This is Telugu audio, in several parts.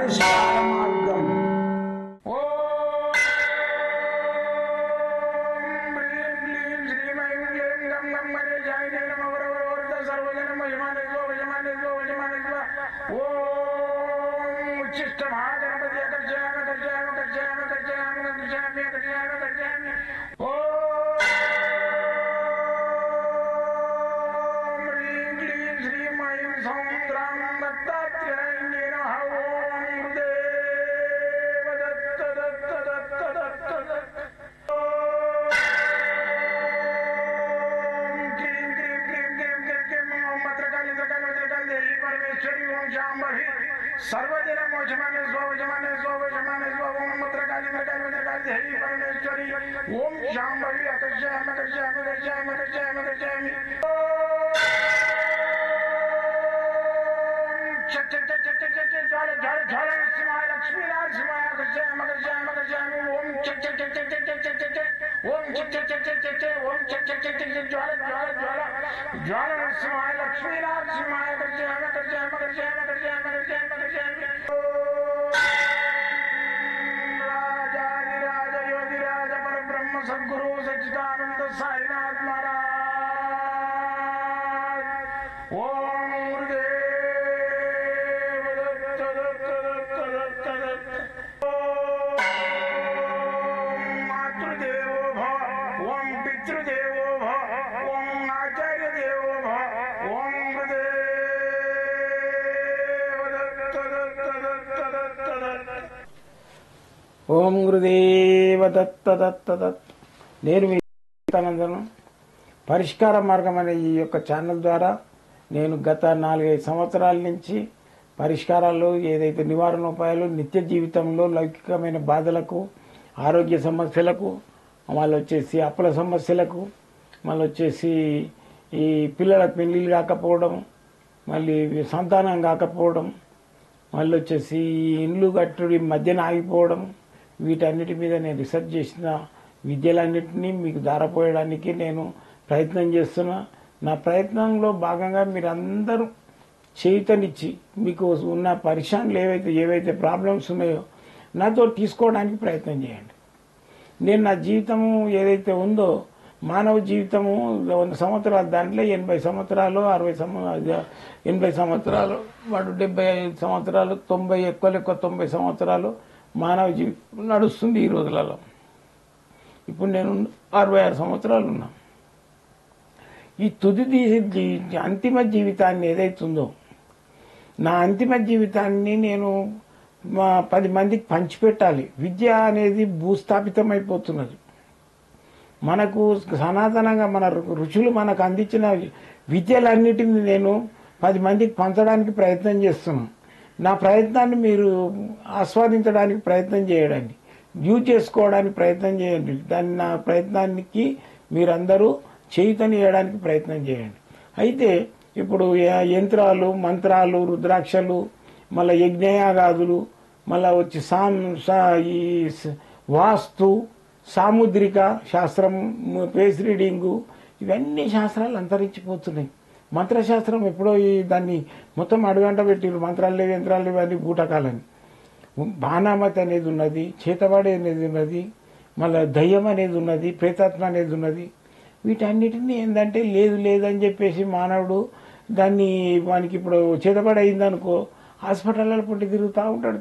పరిష్కార మార్గం. सर्वजन मोचमाने स्वजमाने स्वजमाने स्वम मुद्रकाली मकाली मकाली देवी परमेश्वरी ओम शांभवी अकर्षयामि अकर्षयामि अकर्षयामि अकर्षयामि अकर्षयामि चट चट चट चट चट ज्वाल ज्वाल ज्वाल नरसिंहाय लक्ष्मी नरसिंहाय अकर्षयामि अकर्षयामि अकर्षयामि ओम चट चट चट चट चट चट चट ओम चट चट चट चट चट ओम चट चट चट चट ज्वाल ज्वाल ज्वाल ज्वाल नरसिंहाय लक्ष्मी नरसिंहाय अकर्षयामि अकर्षयामि अकर्षयामि अकर्षयामि अकर्षयामि अकर्षयामि राजाधिराज योगिराज परब्रह्म सद्गुरु सच्चिदानंद साईनाथ महाराज ओम गुरुदेव दत्त दत्त दत्त दत्त दत्त ओम मातृदेवो भव ओम पितृदेवो भव ओम आचार्य देवो भव ओम ఓం గురుదేవ దత్త దత్త దత్త. నేను మీ ఆనందనం. పరిష్కార మార్గం అనే ఈ యొక్క ఛానల్ ద్వారా నేను గత 4-5 సంవత్సరాల నుంచి పరిష్కారాలు ఏదైతే నివారణోపాయాలు నిత్య జీవితంలో లౌకికమైన బాధలకు, ఆరోగ్య సమస్యలకు, మళ్ళీ వచ్చేసి అప్పుల సమస్యలకు, మళ్ళీ వచ్చేసి ఈ పిల్లల పెళ్లిళ్ళు కాకపోవడం, మళ్ళీ సంతానం కాకపోవడం, మళ్ళీ వచ్చేసి ఇండ్లు కట్టుడి మధ్యన ఆగిపోవడం, వీటన్నిటి మీద నేను రీసెర్చ్ చేసిన విద్యలన్నింటినీ మీకు దారపోయడానికి నేను ప్రయత్నం చేస్తున్నా. నా ప్రయత్నంలో భాగంగా మీరందరూ చేయుతనిచ్చి మీకు ఉన్న పరిశాన్లు ఏవైతే ప్రాబ్లమ్స్ ఉన్నాయో నాతో తీసుకోవడానికి ప్రయత్నం చేయండి. నేను నా జీవితము ఏదైతే ఉందో మానవ జీవితము 100 సంవత్సరాలు, దాంట్లో 80 సంవత్సరాలు 80 సంవత్సరాలు వాడు 75 సంవత్సరాలు 90 ఎక్కువ 90 సంవత్సరాలు మానవ జీవితం నడుస్తుంది ఈ రోజులలో. ఇప్పుడు నేను 66 సంవత్సరాలు ఉన్నా. ఈ తుది అంతిమ జీవితాన్ని ఏదైతుందో నా అంతిమ జీవితాన్ని నేను 10 మందికి పంచిపెట్టాలి. విద్య అనేది భూస్థాపితం అయిపోతున్నది. మనకు సనాతనంగా మన ఋషులు మనకు అందించిన విద్యలన్నిటిని నేను 10 మందికి పంచడానికి ప్రయత్నం చేస్తున్నాను. నా ప్రయత్నాన్ని మీరు ఆస్వాదించడానికి ప్రయత్నం చేయండి, యూజ్ చేసుకోవడానికి ప్రయత్నం చేయండి. నా ప్రయత్నానికి మీరందరూ చేయుతనియడానికి ప్రయత్నం చేయండి. అయితే ఇప్పుడు యంత్రాలు, మంత్రాలు, రుద్రాక్షలు, మళ్ళీ యజ్ఞయాగాదులు, మళ్ళీ వచ్చి ఈ వాస్తు, సాముద్రిక శాస్త్రం, ఫేస్ రీడింగు, ఇవన్నీ శాస్త్రాలు అంతరించిపోతున్నాయి. మంత్రశాస్త్రం ఎప్పుడో దాన్ని మొత్తం అడుగంట పెట్టిరు. మంత్రాలు లేవు, యంత్రాలు లేవు, అన్ని బూటకాలని. బాణామతి అనేది ఉన్నది, చేతబడి అనేది ఉన్నది, మళ్ళీ దయ్యం అనేది ఉన్నది, ప్రేతాత్మ అనేది ఉన్నది. వీటన్నిటినీ ఏంటంటే లేదు లేదని చెప్పేసి మానవుడు దాన్ని వానికి ఇప్పుడు చేతబడి అయిందనుకో హాస్పిటల్లో పుట్టి తిరుగుతూ ఉంటాడు.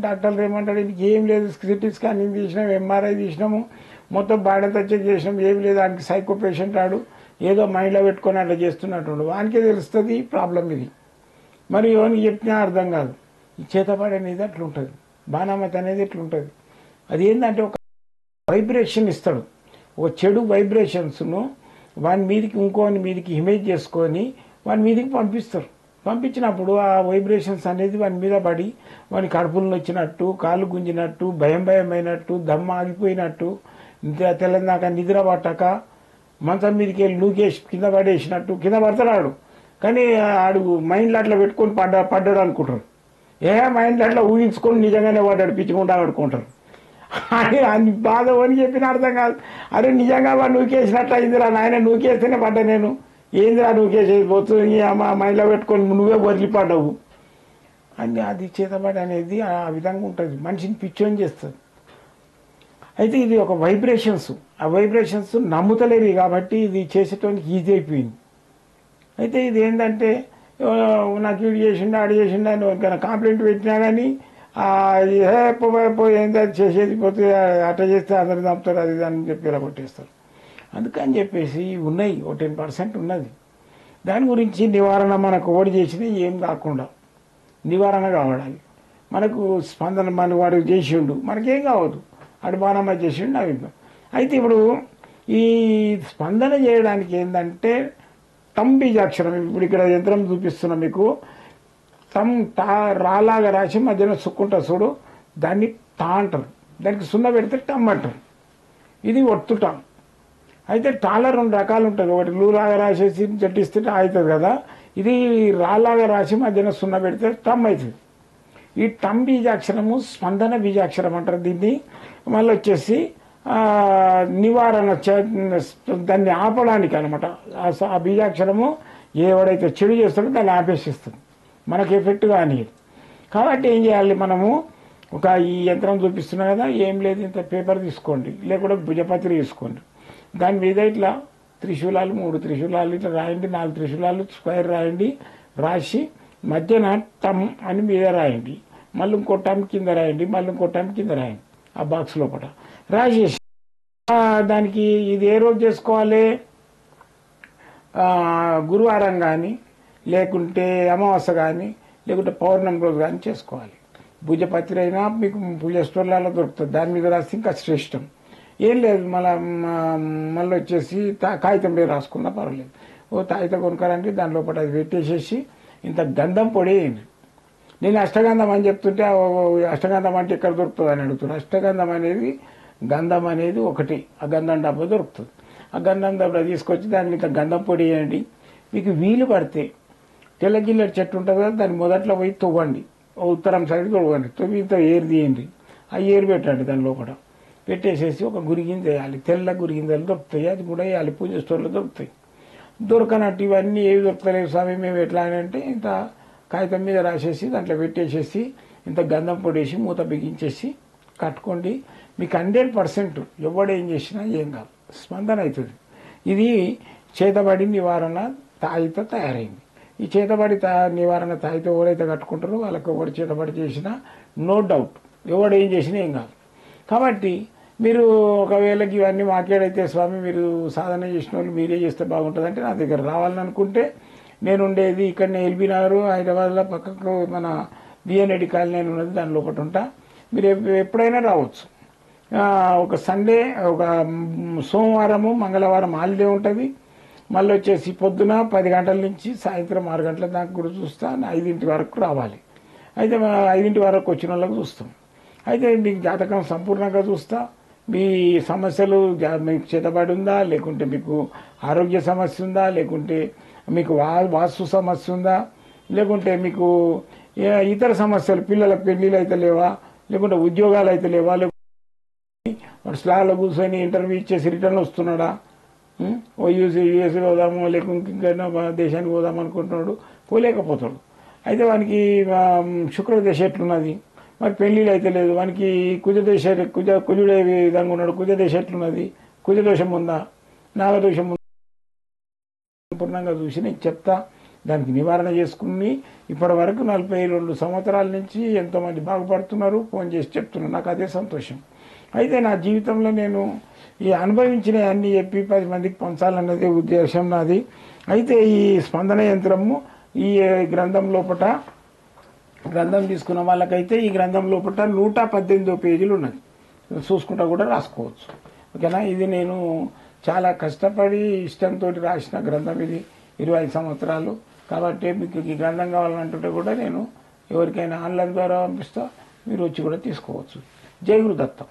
డాక్టర్లు ఏమంటాడు, ఏం లేదు, సిటీ స్కానింగ్ తీసినాం, ఎంఆర్ఐ తీసినాము, మొత్తం బాడీ అంతా చెక్ చేసినాం, ఏం లేదు, దానికి సైకో పేషెంట్ ఆడు ఏదో మైండ్లో పెట్టుకొని అట్లా చేస్తున్నట్టు వానికే తెలుస్తుంది ప్రాబ్లం ఇది. మరి ఎవరికి చెప్పినా అర్థం కాదు. ఈ చేతబడి అనేది అట్లుంటుంది, బాణామతి అనేది ఎట్లుంటుంది. అది ఏంటంటే ఒక వైబ్రేషన్ ఇస్తాడు, ఒక చెడు వైబ్రేషన్స్ను వాని మీదకి ఇంకోని మీదకి ఇమేజ్ చేసుకొని వాని మీదకి పంపిస్తారు. పంపించినప్పుడు ఆ వైబ్రేషన్స్ అనేది వాని మీద పడి వాని కడుపులను వచ్చినట్టు, కాళ్ళు గుంజినట్టు, భయమైనట్టు, దమ్మ ఆగిపోయినట్టు, తెల్లందాక నిద్ర పట్టక మంచం మీదకి వెళ్ళి నూకేసి కింద పడేసినట్టు కింద పడతాడు. కానీ ఆడు మైండ్లో అట్లా పెట్టుకొని పడ్డాడు అనుకుంటారు. మైండ్లో అట్లా ఊహించుకొని నిజంగానే పడ్డాడు, పిచ్చుకుంటా పడుకుంటారు. అని బాధ అని చెప్పిన అర్థం కాదు. అరే నిజంగా వాడు నూకేసినట్టు అయిందిరా నాయన, నూకేస్తేనే పడ్డా నేను, ఏందిరా నూకేసేది పోతుంది, మా మైండ్లో పెట్టుకొని నువ్వే వదిలిపడ్డావు అని అది చేతబడి అనేది ఆ విధంగా ఉంటుంది, మనిషిని పిచ్చోని చేస్తుంది. అయితే ఇది ఒక వైబ్రేషన్స్, ఆ వైబ్రేషన్స్ నమ్ముతలేరు కాబట్టి ఇది చేసేటానికి ఈజీ అయిపోయింది. అయితే ఇది ఏంటంటే నాకు ఇటు చేసిండు ఆడు చేసిండు అని ఎవరికైనా కంప్లైంట్ పెట్టినా కానీ ఏంటి అది చేసేది పోతే అట్లా చేస్తే అందరు చంపుతారు అది అని చెప్పి ఇలా కొట్టేస్తారు. అందుకని చెప్పేసి ఉన్నాయి, ఓ 10% ఉన్నది. దాని గురించి నివారణ మనకు ఓడి చేసినా ఏం కాకుండా నివారణ కావడాలి. మనకు స్పందన మన వాడు చేసిండు, మనకేం కావద్దు, అటు బాణమ్మ చేసిండు నా విధం. అయితే ఇప్పుడు ఈ స్పందన చేయడానికి ఏంటంటే టమ్ బీజాక్షరం, ఇప్పుడు ఇక్కడ యంత్రం చూపిస్తున్నా మీకు, టమ్ రాలాగా రాసి మధ్యలో సుక్కుంటా చూడు, దాన్ని టా అంటారు, దానికి సున్న పెడితే టమ్ అంటారు. ఇది ఒత్తుటాం. అయితే టాలో 2 రకాలు ఉంటుంది, ఒకటి లూలాగా రాసేసి జట్టిస్తే టా అవుతుంది కదా, ఇది రాలాగా రాసి మధ్యన సున్న పెడితే టమ్ అవుతుంది. ఈ టమ్ బీజాక్షరము స్పందన బీజాక్షరం అంటారు దీన్ని. మళ్ళీ వచ్చేసి నివారణ దాన్ని ఆపడానికి అనమాట. ఆ బీజాక్షరము ఎవడైతే చెడు చేస్తాడో దాన్ని ఆపేసిస్తుంది, మనకు ఎఫెక్ట్ కానీ. కాబట్టి ఏం చేయాలి మనము, ఒక ఈ యంత్రం చూపిస్తున్నా కదా, ఏం లేదు ఇంత పేపర్ తీసుకోండి, లేకుండా భుజపత్రి తీసుకోండి, దాని మీద ఇట్లా త్రిశూలాలు 3 త్రిశూలాలు ఇట్లా రాయండి, 4 త్రిశూలాలు స్క్వేర్ రాయండి, రాసి మధ్యన టమ్ అని మీద రాయండి, మళ్ళీ ఇంకో టమ్ కింద రాయండి, మళ్ళీ ఇంకో టమ్ కింద రాయండి ఆ బాక్స్ లోపల రాసేసి. దానికి ఇది ఏ రోజు చేసుకోవాలి, గురువారం కానీ లేకుంటే అమావాస్య కానీ లేకుంటే పౌర్ణమి రోజు కానీ చేసుకోవాలి. భుజపత్రి అయినా మీకు పూజ స్టోర్లలో దొరుకుతుంది, దాని మీద రాస్తే ఇంకా శ్రేష్టం. ఏం లేదు, మళ్ళీ వచ్చేసి కాగితం మీద రాసుకున్నా పర్వాలేదు. ఓ తాయిత కొనుక్కారంటే దాని లోపల అది పెట్టేసేసి ఇంత గంధం పొడి వేయండి. నేను అష్టగంధం అని చెప్తుంటే అష్టగంధం అంటే ఎక్కడ దొరుకుతుంది అని అడుగుతున్నాను. అష్టగంధం అనేది గంధం అనేది ఒకటి, ఆ గంధం డబ్బా దొరుకుతుంది. ఆ గంధం డబ్బా తీసుకొచ్చి దాని మీద గంధం పొడి వేయండి. మీకు వీలు పడితే తెల్లగిల్లెడు చెట్టు ఉంటుంది కదా, దాన్ని మొదట్లో పోయి తవ్వండి, ఉత్తరం సైడ్ తవ్వండి, తవ్వితో ఏరు తీయండి, ఆ ఏరు పెట్టండి, దాని లోపల పెట్టేసేసి ఒక గురిగింజ వేయాలి. తెల్ల గురిగింజలు దొరుకుతాయి, అది కూడా వేయాలి, పూజ స్టోర్లో దొరుకుతాయి. దొరకనట్టు ఇవన్నీ ఏవి దొరకలేవు స్వామి మేము ఎట్లా అని అంటే, ఇంత కాగితం మీద రాసేసి దాంట్లో పెట్టేసేసి ఇంత గంధం పొడేసి మూత బిగించేసి కట్టుకోండి. మీకు 100% ఎవడేం చేసినా ఏం కాదు, స్పందన అవుతుంది. ఇది చేతబడి నివారణ తాయితో తయారైంది. ఈ చేతబడి నివారణ తాయితో ఎవరైతే కట్టుకుంటారో వాళ్ళకి ఎవరు చేతబడి చేసినా నో డౌట్, ఎవడేం చేసినా ఏం కాదు. కాబట్టి మీరు ఒకవేళ ఇవన్నీ మాట్లాడైతే స్వామి మీరు సాధన చేసిన వాళ్ళు మీరే చేస్తే బాగుంటుంది అంటే, నా దగ్గర రావాలని అనుకుంటే నేను ఉండేది ఇక్కడనే ఎల్బీ నగర్ హైదరాబాద్లో పక్కకు మన బిఎన్ఐడి కాలనీ ఉన్నది, దాని లోపల ఉంటా. మీరు ఎప్పుడైనా రావచ్చు. ఒక సండే, ఒక సోమవారము మంగళవారం హాలిడే ఉంటుంది. మళ్ళీ వచ్చేసి పొద్దున 10 గంటల నుంచి సాయంత్రం 6 గంటల దాకా కూడా చూస్తా, 5 వరకు రావాలి. అయితే 5 వరకు వచ్చిన వాళ్ళకి చూస్తాం. అయితే మీకు జాతకం సంపూర్ణంగా చూస్తా, మీ సమస్యలు మీకు చేతబడి ఉందా, లేకుంటే మీకు ఆరోగ్య సమస్య ఉందా, లేకుంటే మీకు వాస్తు సమస్య ఉందా, లేకుంటే మీకు ఇతర సమస్యలు, పిల్లలకు పెళ్లిళ్ళు అయితే లేవా, లేకుంటే ఉద్యోగాలు అయితే లేవా, లేకుంటే వాడు స్లాలో కూర్చొని ఇంటర్వ్యూ ఇచ్చేసి రిటర్న్ వస్తున్నాడా, ఓ యూఎస్ఏ పోదాము లేకుంటే ఇంకైనా దేశానికి పోదాం అనుకుంటున్నాడు, పోలేకపోతాడు. అయితే వానికి శుక్రదశ ఎట్లున్నది, మరి పెళ్లిళ్ళు అయితే లేదు, వానికి కుజదశ కుజుడే విధంగా ఉన్నాడు, కుజదశ ఎట్లున్నది, కుజదోషం ఉందా, నాగదోషం ఉందా, సంపూర్ణంగా చూసి నేను చెప్తా. దానికి నివారణ చేసుకుని ఇప్పటి వరకు 42 సంవత్సరాల నుంచి ఎంతోమంది బాగుపడుతున్నారు, ఫోన్ చేసి చెప్తున్నారు, నాకు అదే సంతోషం. అయితే నా జీవితంలో నేను ఈ అనుభవించిన అన్ని చెప్పి 10 మందికి పంచాలన్నది ఉద్దేశం నాది. అయితే ఈ స్పందన యంత్రము ఈ గ్రంథం లోపల, గ్రంథం తీసుకున్న వాళ్ళకైతే ఈ గ్రంథం లోపల 118 పేజీలు ఉన్నది, చూసుకుంటా కూడా రాసుకోవచ్చు. ఓకేనా. ఇది నేను చాలా కష్టపడి ఇష్టంతో రాసిన గ్రంథం, ఇది 25 సంవత్సరాలు. కాబట్టి మీకు ఈ గ్రంథం కావాలంటుంటే కూడా నేను ఎవరికైనా ఆన్లైన్ ద్వారా పంపిస్తా, మీరు వచ్చి కూడా తీసుకోవచ్చు. జై గురుదత్తం.